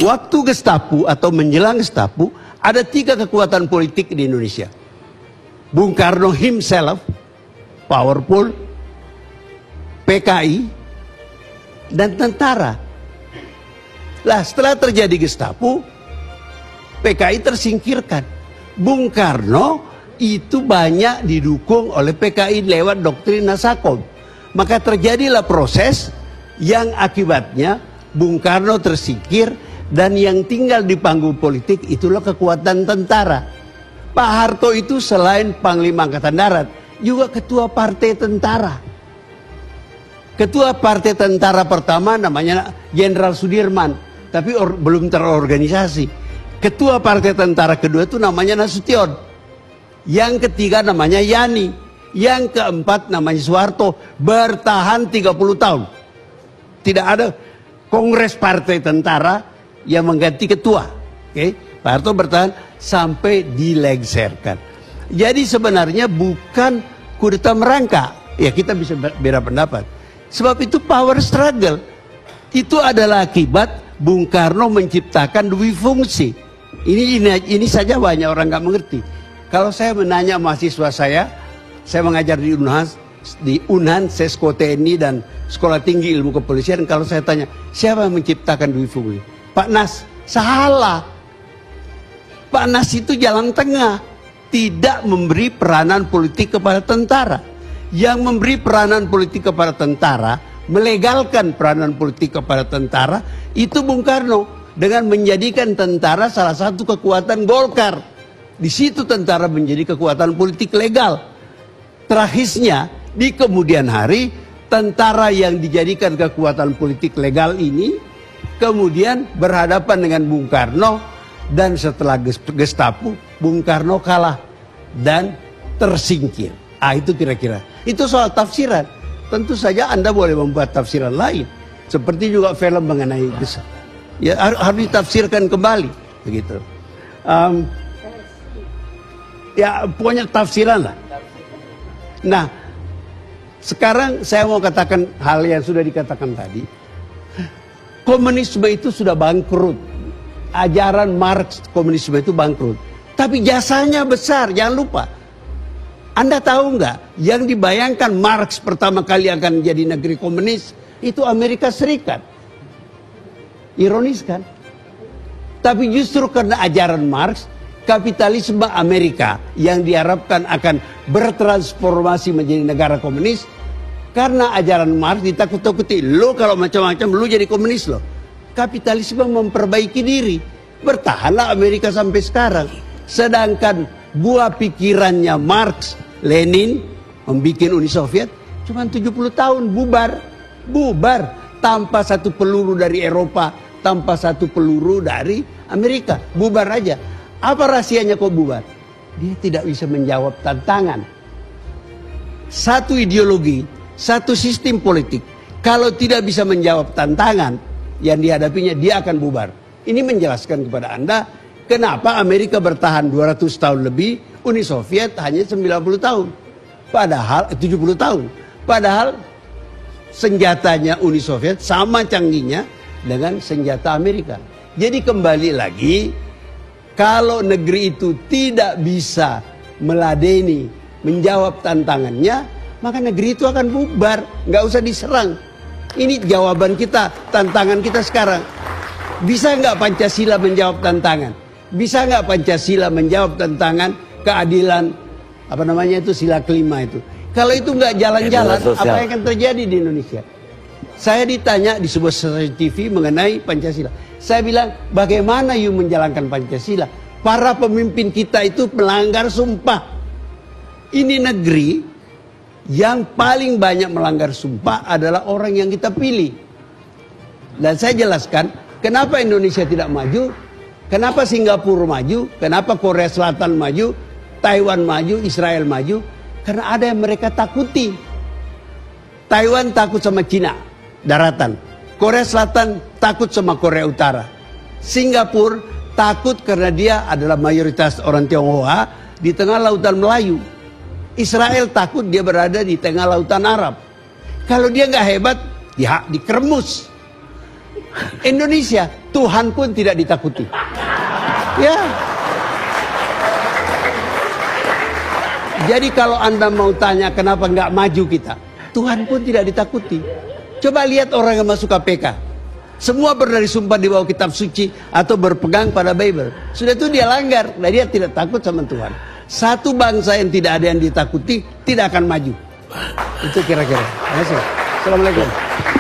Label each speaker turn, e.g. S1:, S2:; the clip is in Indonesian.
S1: waktu Gestapo atau menjelang Gestapo, ada 3 kekuatan politik di Indonesia. Bung Karno himself, powerful, PKI, dan tentara. Lah setelah terjadi Gestapo, PKI tersingkirkan. Bung Karno itu banyak didukung oleh PKI lewat doktrin Nasakom. Maka terjadilah proses yang akibatnya Bung Karno tersingkir dan yang tinggal di panggung politik itulah kekuatan tentara. Pak Harto itu selain Panglima Angkatan Darat juga ketua partai tentara. Ketua partai tentara pertama namanya Jenderal Sudirman, tapi belum terorganisasi. Ketua partai tentara kedua itu namanya Nasution. Yang ketiga namanya Yani. Yang keempat namanya Soeharto. Bertahan 30 tahun. Tidak ada kongres partai tentara yang mengganti ketua. Oke, Pak Harto bertahan sampai dilengsarkan. Jadi sebenarnya bukan kudeta merangkak. Ya kita bisa beda pendapat. Sebab itu power struggle. Itu adalah akibat Bung Karno menciptakan dui fungsi. Ini saja banyak orang nggak mengerti. Kalau saya menanya mahasiswa saya mengajar di Unhan, Sesko TNI dan Sekolah Tinggi Ilmu Kepolisian. Kalau saya tanya, siapa yang menciptakan dui fungsi? Pak Nas. Salah. Pak Nas itu jalan tengah. Tidak memberi peranan politik kepada tentara. Yang memberi peranan politik kepada tentara, melegalkan peranan politik kepada tentara, itu Bung Karno. Dengan menjadikan tentara salah satu kekuatan Golkar. Di situ tentara menjadi kekuatan politik legal. Terakhirnya, di kemudian hari, tentara yang dijadikan kekuatan politik legal ini, kemudian berhadapan dengan Bung Karno, dan setelah Gestapo, Bung Karno kalah dan tersingkir. Itu kira-kira. Itu soal tafsiran. Tentu saja Anda boleh membuat tafsiran lain. Seperti juga film mengenai Gestapo. Ya harus ditafsirkan kembali. Begitu. Ya pokoknya tafsiran lah. Nah, sekarang saya mau katakan hal yang sudah dikatakan tadi. Komunisme itu sudah bangkrut. Ajaran Marx komunisme itu bangkrut. Tapi jasanya besar, jangan lupa. Anda tahu nggak, yang dibayangkan Marx pertama kali akan jadi negeri komunis itu Amerika Serikat. Ironis kan? Tapi justru karena ajaran Marx, kapitalisme Amerika yang diharapkan akan bertransformasi menjadi negara komunis, karena ajaran Marx ditakut-takuti, lo kalau macam-macam lo jadi komunis lo. Kapitalisme memperbaiki diri, bertahanlah Amerika sampai sekarang. Sedangkan buah pikirannya Marx, Lenin membuat Uni Soviet cuma 70 tahun bubar tanpa satu peluru dari Eropa, tanpa satu peluru dari Amerika, bubar aja. Apa rahasianya kok bubar? Dia tidak bisa menjawab tantangan. Satu ideologi, satu sistem politik, kalau tidak bisa menjawab tantangan yang dihadapinya, dia akan bubar. Ini menjelaskan kepada Anda kenapa Amerika bertahan 200 tahun lebih, Uni Soviet hanya 90 tahun. Padahal 70 tahun. Padahal senjatanya Uni Soviet sama canggihnya dengan senjata Amerika. Jadi kembali lagi, kalau negeri itu tidak bisa meladeni, menjawab tantangannya, maka negeri itu akan bubar, nggak usah diserang. Ini jawaban kita, tantangan kita sekarang. Bisa nggak Pancasila menjawab tantangan? Bisa nggak Pancasila menjawab tantangan keadilan, apa namanya itu, sila kelima itu? Kalau itu nggak jalan-jalan, apa yang akan terjadi di Indonesia? Saya ditanya di sebuah stasiun TV mengenai Pancasila. Saya bilang, bagaimana you menjalankan Pancasila? Para pemimpin kita itu melanggar sumpah. Ini negeri yang paling banyak melanggar sumpah adalah orang yang kita pilih. Dan saya jelaskan, kenapa Indonesia tidak maju? Kenapa Singapura maju? Kenapa Korea Selatan maju? Taiwan maju? Israel maju? Karena ada yang mereka takuti. Taiwan takut sama Cina, daratan. Korea Selatan takut sama Korea Utara. Singapura takut karena dia adalah mayoritas orang Tionghoa di tengah lautan Melayu. Israel takut dia berada di tengah lautan Arab. Kalau dia nggak hebat, dia dikeremus. Indonesia, Tuhan pun tidak ditakuti. Ya. Jadi kalau Anda mau tanya kenapa nggak maju kita, Tuhan pun tidak ditakuti. Coba lihat orang yang masuk KPK. Semua berdari sumpah di bawah kitab suci atau berpegang pada Bible. Sudah itu dia langgar, dan dia tidak takut sama Tuhan. Satu bangsa yang tidak ada yang ditakuti tidak akan maju. Itu kira-kira. Terima kasih. Assalamualaikum.